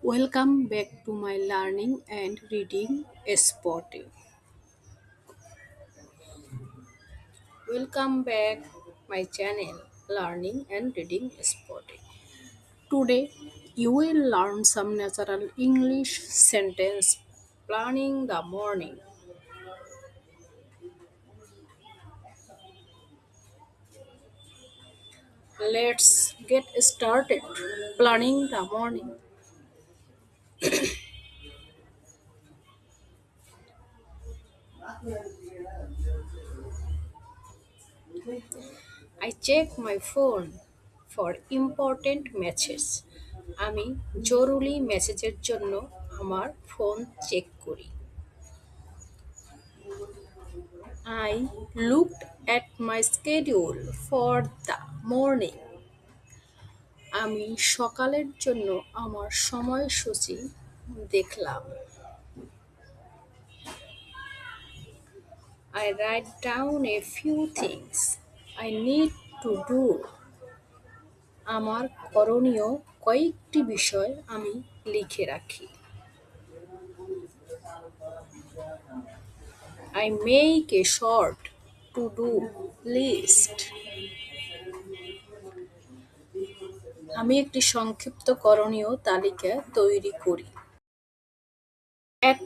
Welcome back to my learning and reading spot. Welcome back my channel Learning and Reading Spot. Today you will learn some natural English sentence planning the morning. Let's get started planning the morning. I check my phone for important messages. আমি জরুরি মেসেজের জন্য আমার phone check করি। I looked at my schedule for the morning. আমি সকালের জন্য আমার সময়সূচি দেখলাম। I write down a few things I need to do. আমার করণীয় কয়েকটি বিষয় আমি লিখে রাখি। I make a short to-do list. আমি একটি সংক্ষিপ্ত করণীয় তালিকা তৈরি করি। At,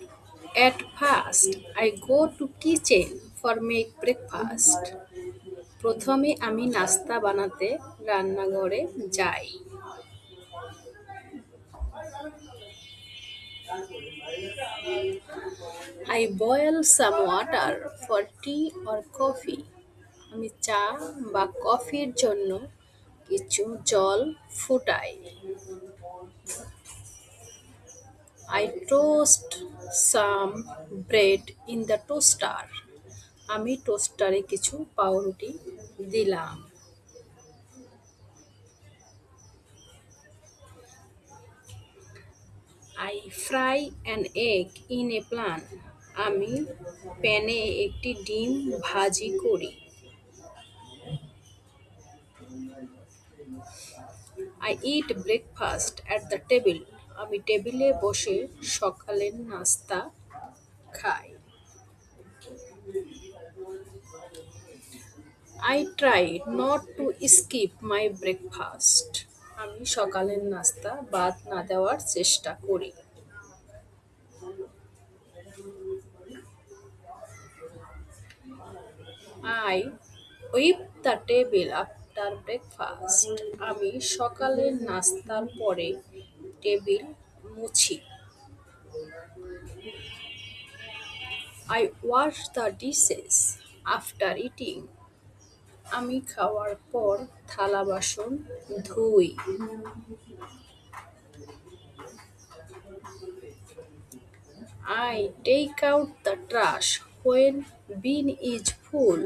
at first, I go to kitchen for make breakfast. প্রথমে আমি নাস্তা বানাতে রান্নাঘরে যাই। I boil some water for tea or coffee. আমি চা বা কফির জন্য কিছু জল ফুটাই। I toast some bread in the toaster. আমি টোস্টারে কিছু পাউরুটি দিলাম। I fry an egg in a pan. আমি প্যানে একটি ডিম ভাজি করি। I eat breakfast at the table. আমি টেবিলে বসে সকালের নাস্তা খাই। I try not to skip my breakfast. আমি সকালের নাস্তা বাদ না দেওয়ার চেষ্টা করি। I sweep the table after breakfast. আমি সকালের নাস্তার পরে টেবিল মুছি। I wash the dishes after eating. আমি খাওয়ার পর থালা বাসন ধুই। I take out the trash when bin is full.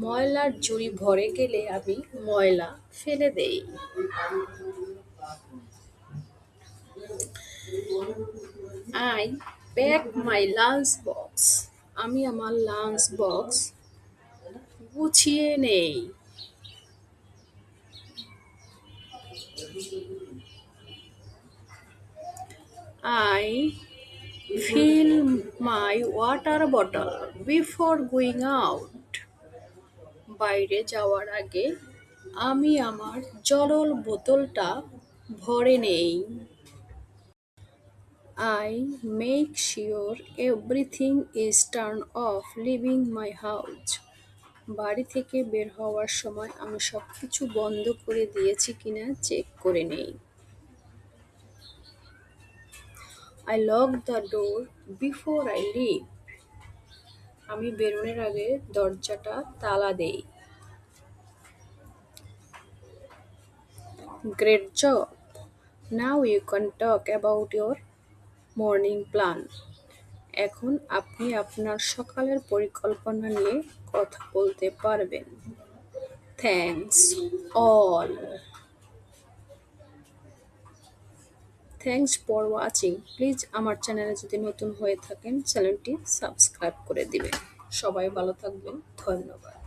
ময়লার ঝুড়ি ভরে গেলে আমি ময়লা ফেলে দেই। I pack my lunch box. আমি আমার লাঞ্চ বক্স গুছিয়ে নেই। I fill my water bottle before going out. বাইরে যাওয়ার আগে আমি আমার জলের বোতলটা ভরে নেই। I make sure everything is turned off leaving my house. বাড়ি থেকে বের হওয়ার সময় আমি সবকিছু বন্ধ করে দিয়েছি কিনা চেক করে নেই। I lock the door before I leave. আমি বেরোনোর আগে দরজাটা তালা দেই। Great job! Now you can talk about your morning plan. এখন আপনি আপনার সকালের পরিকল্পনা নিয়ে কথা বলতে পারবেন। Thanks all. Thanks for watching. Please আমার চ্যানেলে যদি নতুন হয়ে থাকেন চ্যানেলটি সাবস্ক্রাইব করে দিবেন। সবাই ভালো থাকবেন। ধন্যবাদ।